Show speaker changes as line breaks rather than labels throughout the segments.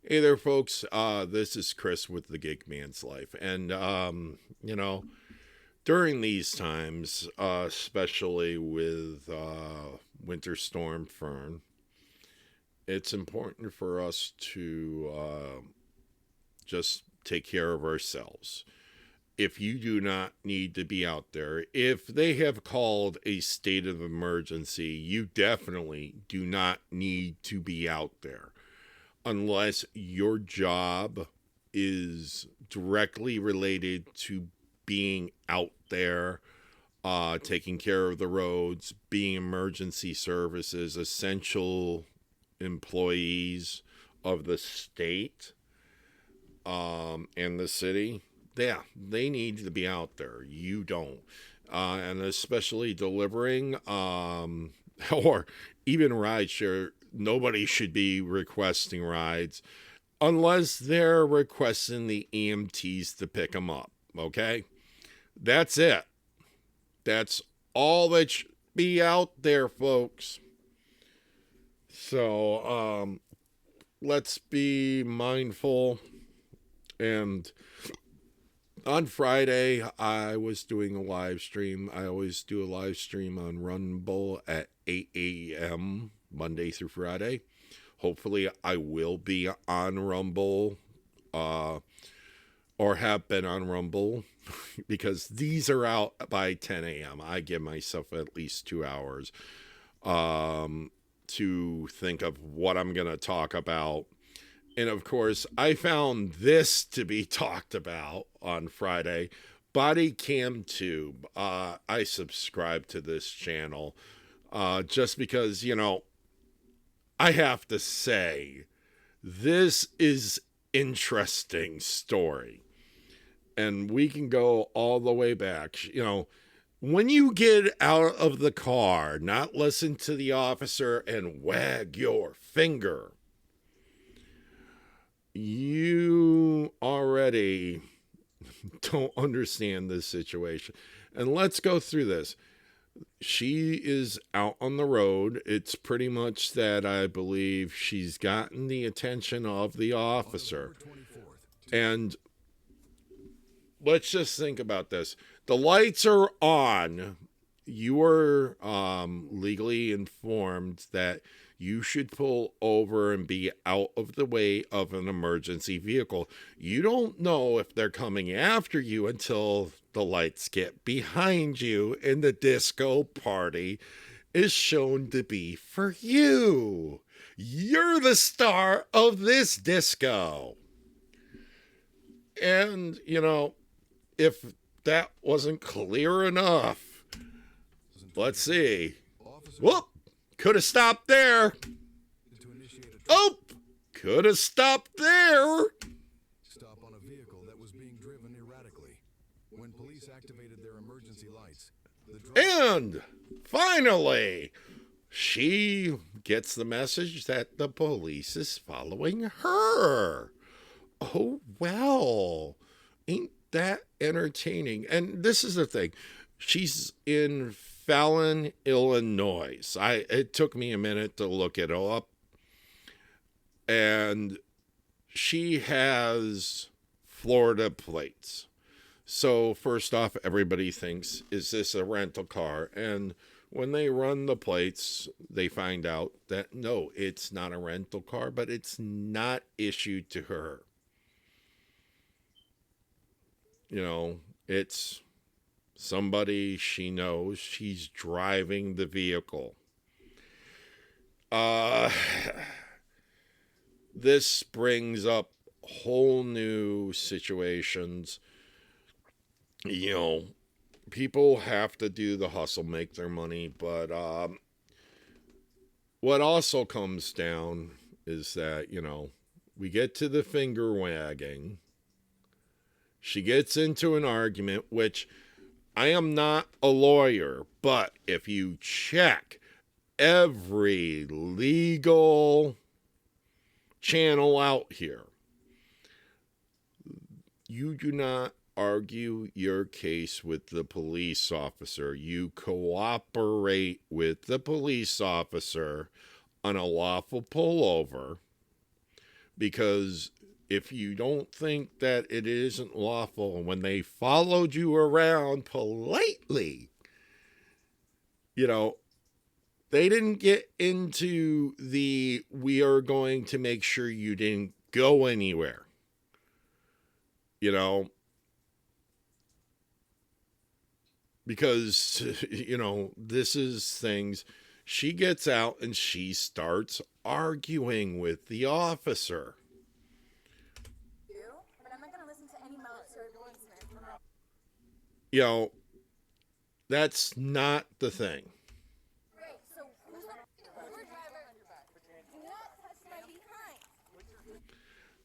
Hey there, folks. This is Chris with the Gig Man's Life. And, during these times, especially with Winter Storm Fern, it's important for us to just take care of ourselves. If you do not need to be out there, if they have called a state of emergency, you definitely do not need to be out there unless your job is directly related to being out there, taking care of the roads, being emergency services, essential employees of the state and the city. Yeah, they need to be out there. You don't. And especially delivering or even rideshare, nobody should be requesting rides unless they're requesting the EMTs to pick them up. Okay? That's it. That's all that should be out there, folks. So, let's be mindful. And on Friday, I was doing a live stream. I always do a live stream on Rumble at 8 a.m. Monday through Friday. Hopefully, I will be on Rumble uh, or have been on Rumble because these are out by 10 a.m. I give myself at least 2 hours to think of what I'm going to talk about. And of course, I found this to be talked about on Friday. Body Cam Tube. I subscribe to this channel just because, I have to say, this is interesting story. And we can go all the way back. When you get out of the car, not listen to the officer and wag your finger, you already don't understand this situation. And let's go through this. She is out on the road. It's pretty much that I believe she's gotten the attention of the officer. And let's just think about this. The lights are on. You are legally informed that you should pull over and be out of the way of an emergency vehicle. You don't know if they're coming after you until the lights get behind you and the disco party is shown to be for you. You're the star of this disco. And, if that wasn't clear enough, let's see. Whoop! Could have stopped there. Oh! Could have stopped there.
Stop on a vehicle that was being driven erratically. When police activated their emergency lights,
and finally, she gets the message that the police is following her. Oh, well. Ain't that entertaining? And this is the thing. She's in Fallon, Illinois. It took me a minute to look it up. And she has Florida plates. So first off, everybody thinks, is this a rental car? And when they run the plates, they find out that no, it's not a rental car, but it's not issued to her. It's somebody she knows. She's driving the vehicle. This brings up whole new situations. People have to do the hustle, make their money, but what also comes down is that, we get to the finger wagging. She gets into an argument, which I am not a lawyer, but if you check every legal channel out here, you do not argue your case with the police officer. You cooperate with the police officer on a lawful pullover because if you don't think that it isn't lawful, when they followed you around politely, you know, they didn't get into the we are going to make sure you didn't go anywhere. You know, because, this is things. She gets out and she starts arguing with the officer.
But I'm not going to listen to any military policeman.
You know, that's not the thing.
Great, so who's the Uber driver?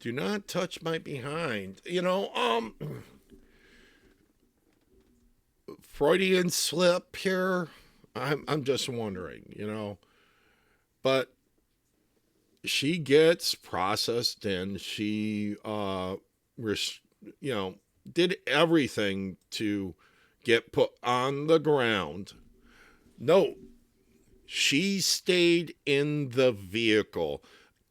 Do not touch my behind.
Do not touch my behind. Freudian slip here. I'm just wondering. But she gets processed in. She did everything to get put on the ground. No, she stayed in the vehicle,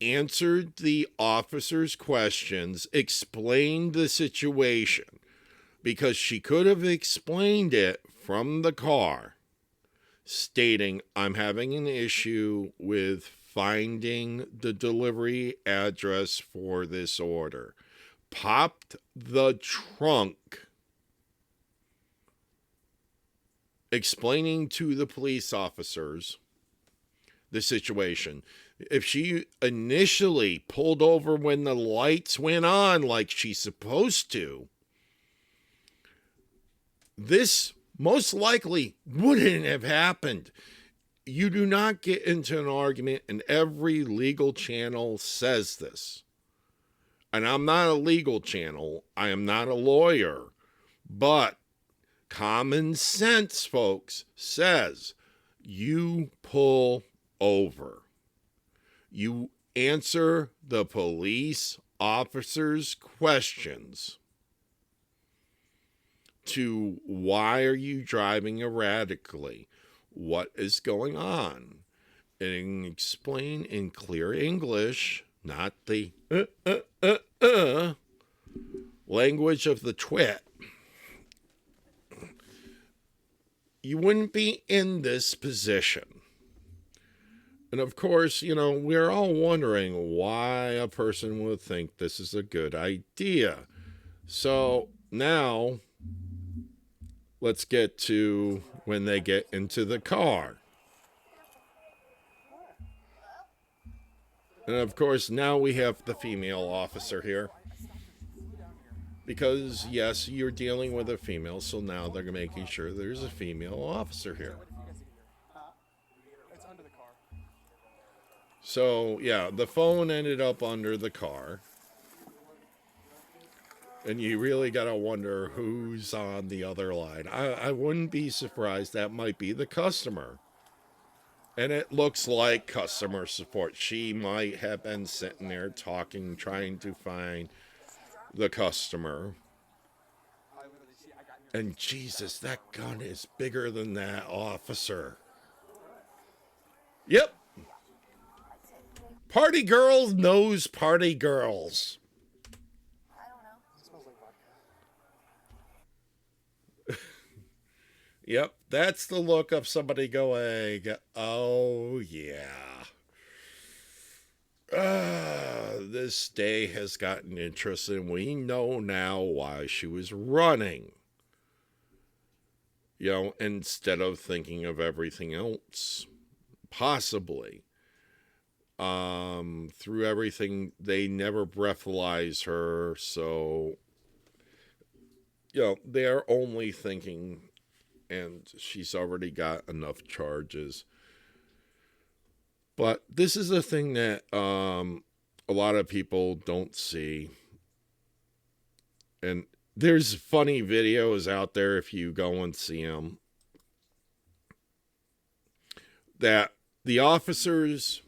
answered the officer's questions, explained the situation, because she could have explained it from the car, stating, I'm having an issue with finding the delivery address for this order. Popped the trunk, explaining to the police officers the situation. If she initially pulled over when the lights went on like she's supposed to, this most likely wouldn't have happened. You do not get into an argument, and every legal channel says this. And I'm not a legal channel. I am not a lawyer. But common sense, folks, says you pull over. You answer the police officer's questions to why are you driving erratically? What is going on? And explain in clear English, not the language of the twit. You wouldn't be in this position. And of course, we're all wondering why a person would think this is a good idea. So now, let's get to when they get into the car. And of course, now we have the female officer here. Because, yes, you're dealing with a female, so now they're making sure there's a female officer here. So, yeah, the phone ended up under the car. And you really got to wonder who's on the other line. I wouldn't be surprised that might be the customer. And it looks like customer support. She might have been sitting there talking, trying to find the customer. And Jesus, that gun is bigger than that officer. Yep. Party girls knows party girls.
I don't know.
It smells like vodka.
Yep, that's the look of somebody going, oh yeah. This day has gotten interesting. We know now why she was running. Instead of thinking of everything else, possibly. Through everything, they never breathalyze her, so, they're only thinking, and she's already got enough charges. But this is a thing that a lot of people don't see. And there's funny videos out there if you go and see them. That the officers,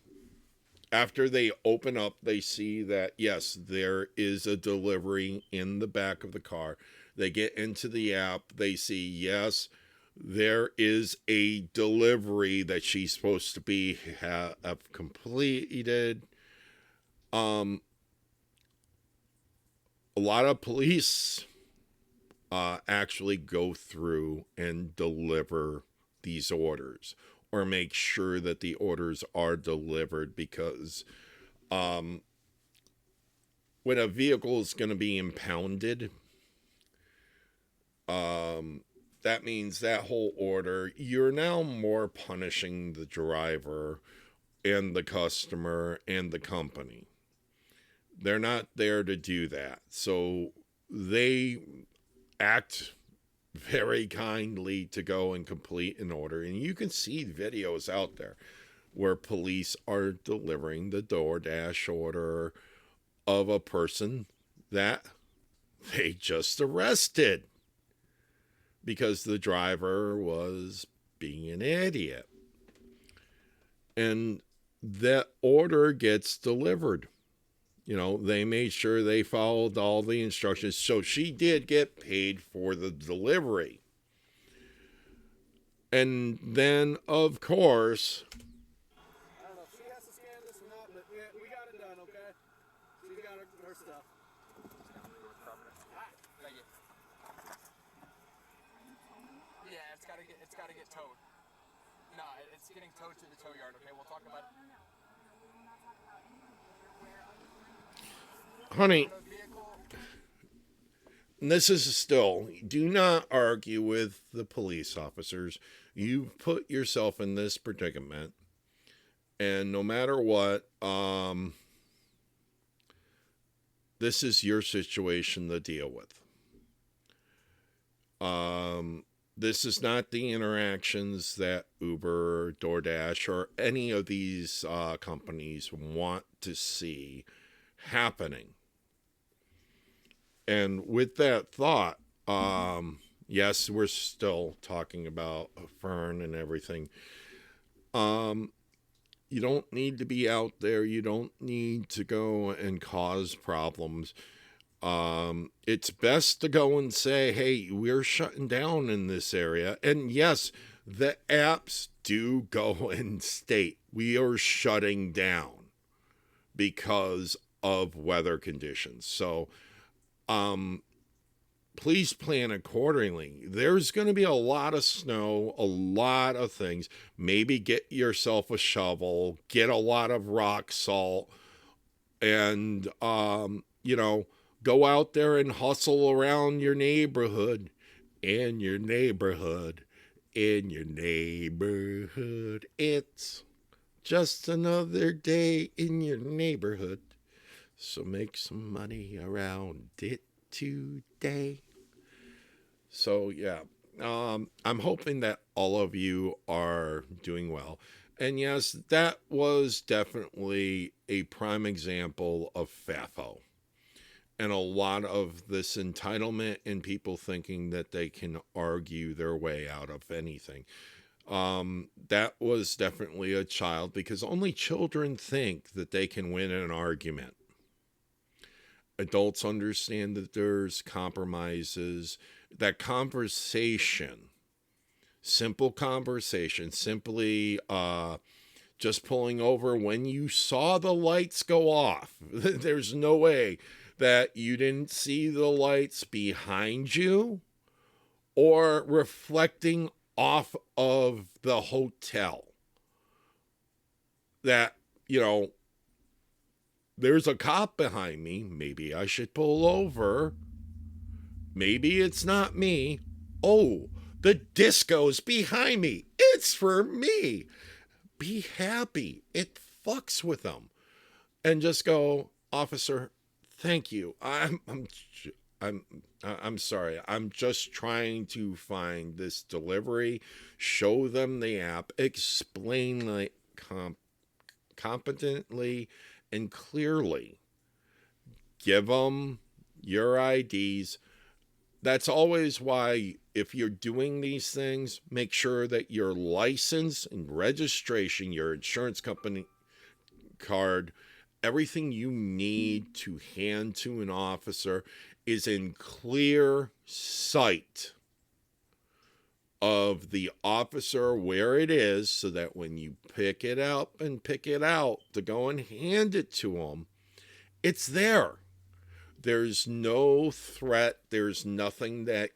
after they open up, they see that, yes, there is a delivery in the back of the car. They get into the app. They see, yes, there is a delivery that she's supposed to have completed. a lot of police actually go through and deliver these orders or make sure that the orders are delivered, because when a vehicle is going to be impounded, that means that whole order, you're now more punishing the driver and the customer and the company. They're not there to do that. So they act very kindly to go and complete an order. And you can see videos out there where police are delivering the DoorDash order of a person that they just arrested because the driver was being an idiot. And that order gets delivered. You know, they made sure they followed all the instructions. So she did get paid for the delivery. And then, of course,
I don't know if she has to scan this or not, but we got it done, okay? She's got her stuff. Thank you. Yeah, it's gotta get towed. No, it's getting towed to the tow yard, okay? We'll talk about it.
honey, this is still, do not argue with the police officers. You put yourself in this predicament, and no matter what, this is your situation to deal with. This is not the interactions that Uber, DoorDash, or any of these companies want to see happening. And with that thought, yes, we're still talking about Fern and everything. You don't need to be out there. You don't need to go and cause problems. It's best to go and say, hey, we're shutting down in this area. And yes, the apps do go and state we are shutting down because of weather conditions. So, please plan accordingly. There's going to be a lot of snow, a lot of things. Maybe get yourself a shovel, get a lot of rock salt, and, go out there and hustle around your neighborhood, in your neighborhood, in your neighborhood. It's just another day in your neighborhood. So make some money around it today. So yeah, I'm hoping that all of you are doing well. And yes, that was definitely a prime example of FAFO. And a lot of this entitlement and people thinking that they can argue their way out of anything. That was definitely a child, because only children think that they can win an argument. Adults understand that there's compromises, that conversation, simple conversation, simply just pulling over when you saw the lights go off. There's no way that you didn't see the lights behind you or reflecting off of the hotel. That, there's a cop behind me. Maybe I should pull over. Maybe it's not me. Oh, the disco's behind me. It's for me. Be happy. It fucks with them. And just go, officer, thank you. I'm sorry. I'm just trying to find this delivery. Show them the app. Explain like competently and clearly. Give them your IDs. That's always why, if you're doing these things, make sure that your license and registration, your insurance company card, everything you need to hand to an officer is in clear sight of the officer where it is, so that when you pick it up and pick it out to go and hand it to them, it's there. There's no threat. There's nothing that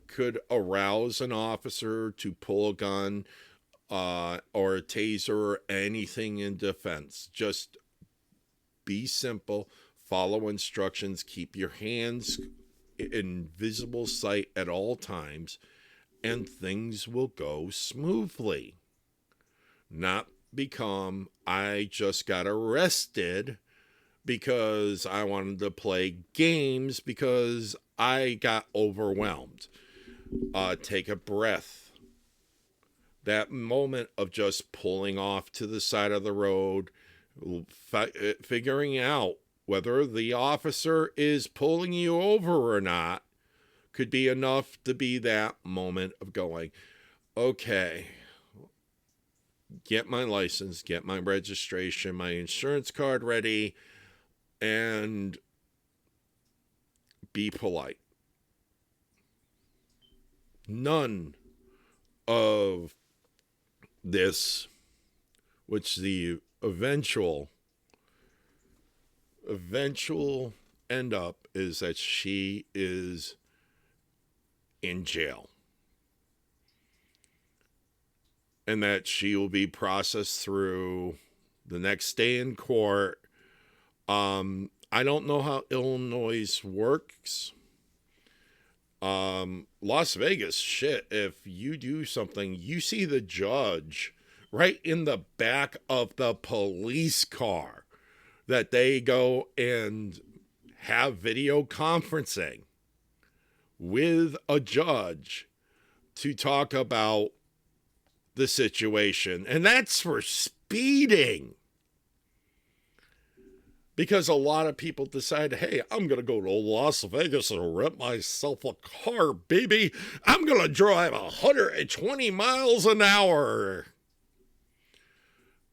could arouse an officer to pull a gun or a taser or anything in defense. Just be simple, follow instructions, keep your hands in visible sight at all times, and things will go smoothly. Not become, I just got arrested because I wanted to play games because I got overwhelmed. Take a breath. That moment of just pulling off to the side of the road, figuring out whether the officer is pulling you over or not, could be enough to be that moment of going, okay, get my license, get my registration, my insurance card ready, and be polite. None of this, which the eventual end up is that she is in jail and that she will be processed through the next day in court. I don't know how Illinois works. Las Vegas, shit, if you do something, you see the judge right in the back of the police car that they go and have video conferencing with a judge to talk about the situation. And that's for speeding. Because a lot of people decide, hey, I'm going to go to Las Vegas and rent myself a car, baby. I'm going to drive 120 miles an hour.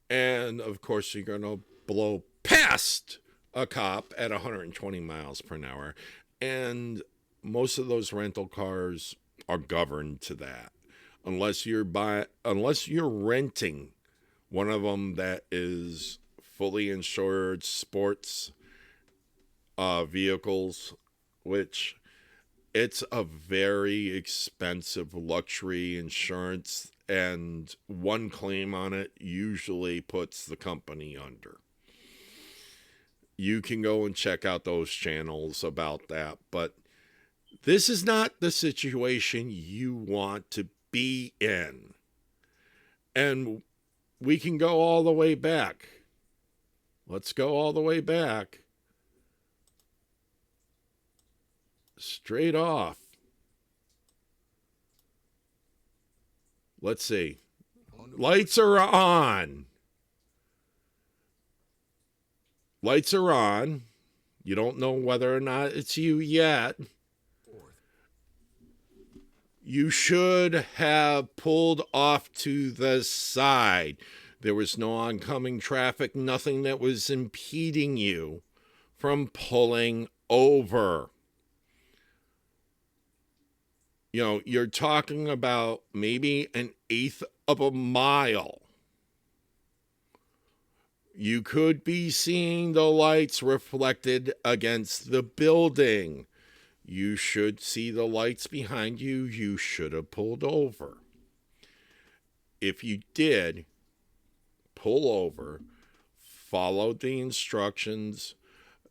And, of course, you're going to blow past a cop at 120 miles per hour. And most of those rental cars are governed to that. Unless you're renting one of them that is fully insured sports vehicles, which it's a very expensive luxury insurance, and one claim on it usually puts the company under. You can go and check out those channels about that, but this is not the situation you want to be in. And we can go all the way back. Let's go all the way back. Straight off. Let's see. Lights are on. Lights are on. You don't know whether or not it's you yet. You should have pulled off to the side. There was no oncoming traffic, nothing that was impeding you from pulling over. You know, you're talking about maybe 1/8 of a mile. You could be seeing the lights reflected against the building. You should see the lights behind you. You should have pulled over. If you did pull over, followed the instructions,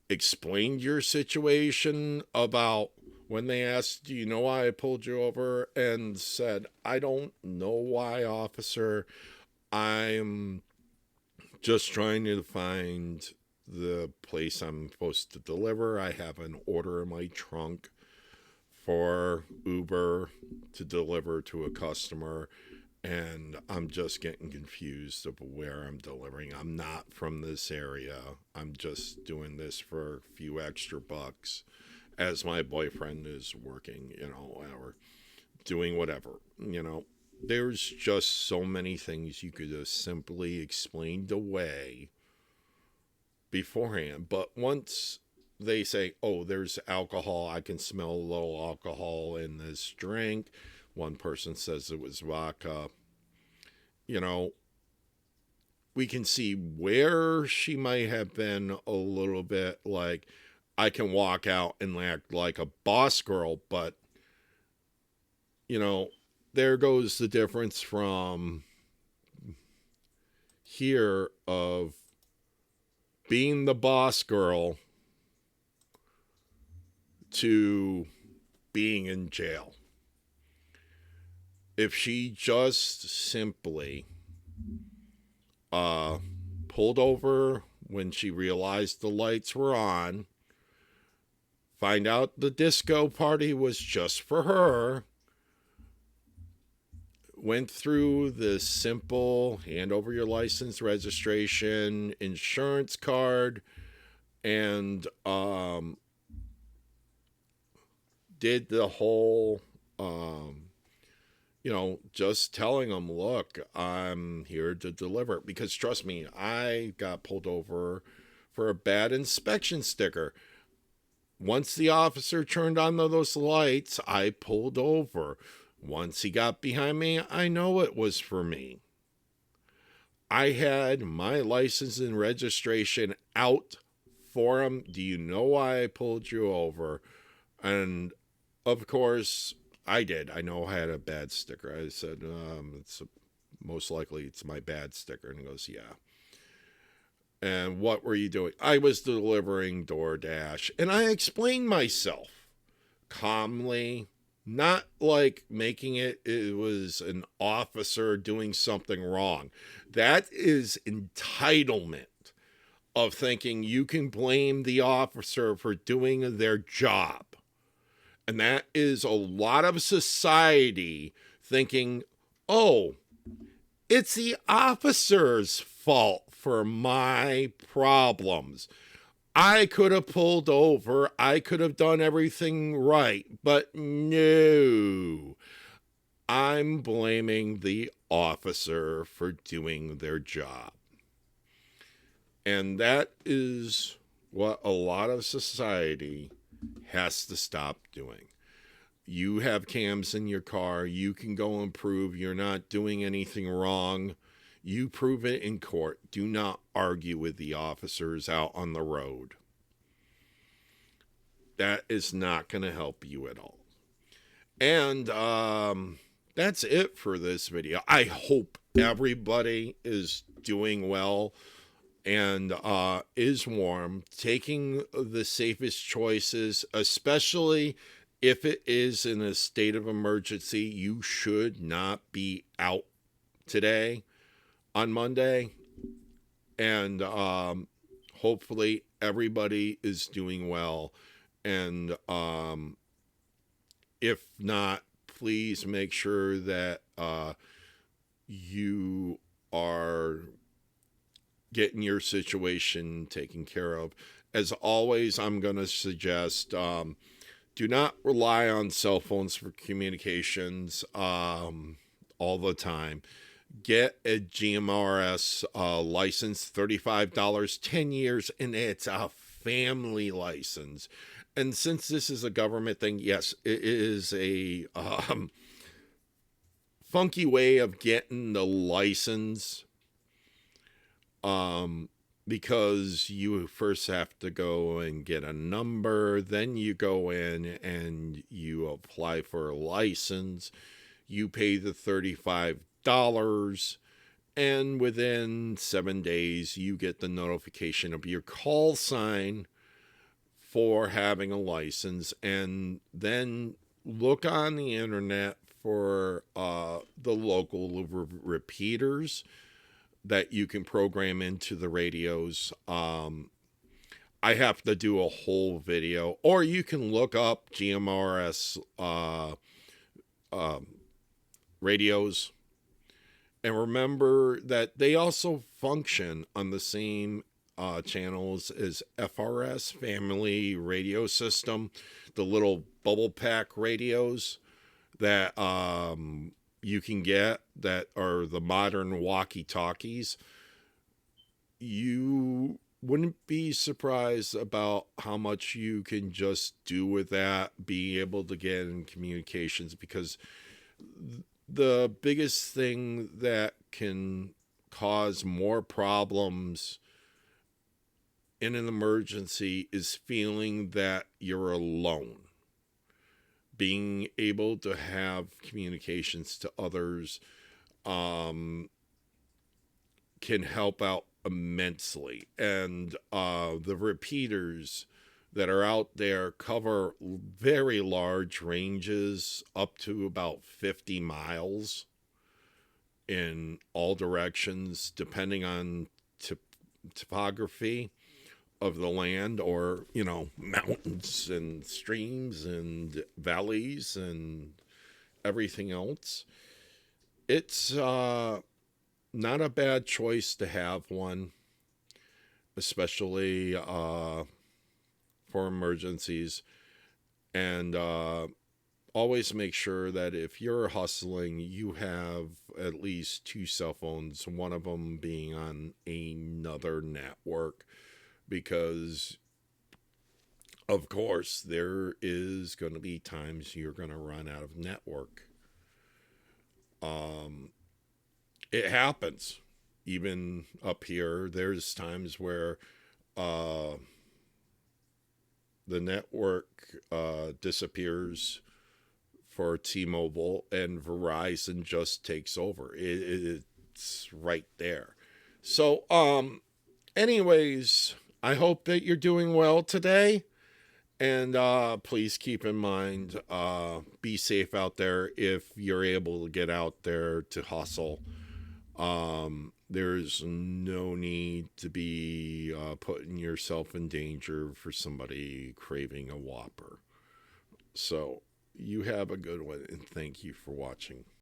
explained your situation about when they asked, do you know why I pulled you over? And said, I don't know why, officer. I'm just trying to find the place I'm supposed to deliver. I have an order in my trunk for Uber to deliver to a customer, and I'm just getting confused of where I'm delivering. I'm not from this area. I'm just doing this for a few extra bucks as my boyfriend is working, or doing whatever, There's just so many things you could have simply explained away beforehand. But once they say, oh, there's alcohol, I can smell a little alcohol in this drink. One person says it was vodka. We can see where she might have been a little bit like, I can walk out and act like a boss girl, but, you know, there goes the difference from here of being the boss girl to being in jail. If she just simply pulled over when she realized the lights were on, find out the disco party was just for her, went through the simple hand over your license, registration, insurance card, and did the whole, just telling them, look, I'm here to deliver. Because trust me, I got pulled over for a bad inspection sticker. Once the officer turned on those lights, I pulled over. Once he got behind me, I know it was for me. I had my license and registration out for him. Do you know why I pulled you over? And of course, I did. I know I had a bad sticker. I said, most likely it's my bad sticker. And he goes, yeah. And what were you doing? I was delivering DoorDash. And I explained myself calmly, not like making it was an officer doing something wrong. That is entitlement of thinking you can blame the officer for doing their job. And that is a lot of society thinking, oh, it's the officer's fault for my problems. I could have pulled over. I could have done everything right. But no, I'm blaming the officer for doing their job. And that is what a lot of society has to stop doing. You have cams in your car. You can go and prove you're not doing anything wrong. You prove it in court. Do not argue with the officers out on the road. That is not going to help you at all. And that's it for this video. I hope everybody is doing well and is warm, taking the safest choices, especially if it is in a state of emergency. You should not be out today on Monday. And hopefully everybody is doing well. And if not, please make sure that you are getting your situation taken care of. As always, I'm going to suggest do not rely on cell phones for communications all the time. Get a GMRS license, $35, 10 years, and it's a family license. And since this is a government thing, yes, it is a funky way of getting the license. Because you first have to go and get a number, then you go in and you apply for a license, you pay the $35, and within 7 days you get the notification of your call sign for having a license. And then look on the internet for the local repeaters that you can program into the radios. I have to do a whole video, or you can look up GMRS radios, and remember that they also function on the same channels as FRS, Family Radio System, the little bubble pack radios that you can get that are the modern walkie-talkies. You wouldn't be surprised about how much you can just do with that, being able to get in communications, because the biggest thing that can cause more problems in an emergency is feeling that you're alone. Being able to have communications to others can help out immensely. And the repeaters that are out there cover very large ranges, up to about 50 miles in all directions, depending on topography of the land, or, mountains and streams and valleys and everything else. It's not a bad choice to have one, especially for emergencies. And always make sure that if you're hustling, you have at least 2 cell phones, one of them being on another network, because of course there is going to be times you're going to run out of network. It happens. Even up here, there's times where the network disappears for T-Mobile and Verizon just takes over. It's right there. So, anyways, I hope that you're doing well today. And please keep in mind, be safe out there if you're able to get out there to hustle. There's no need to be putting yourself in danger for somebody craving a Whopper. So you have a good one, and thank you for watching.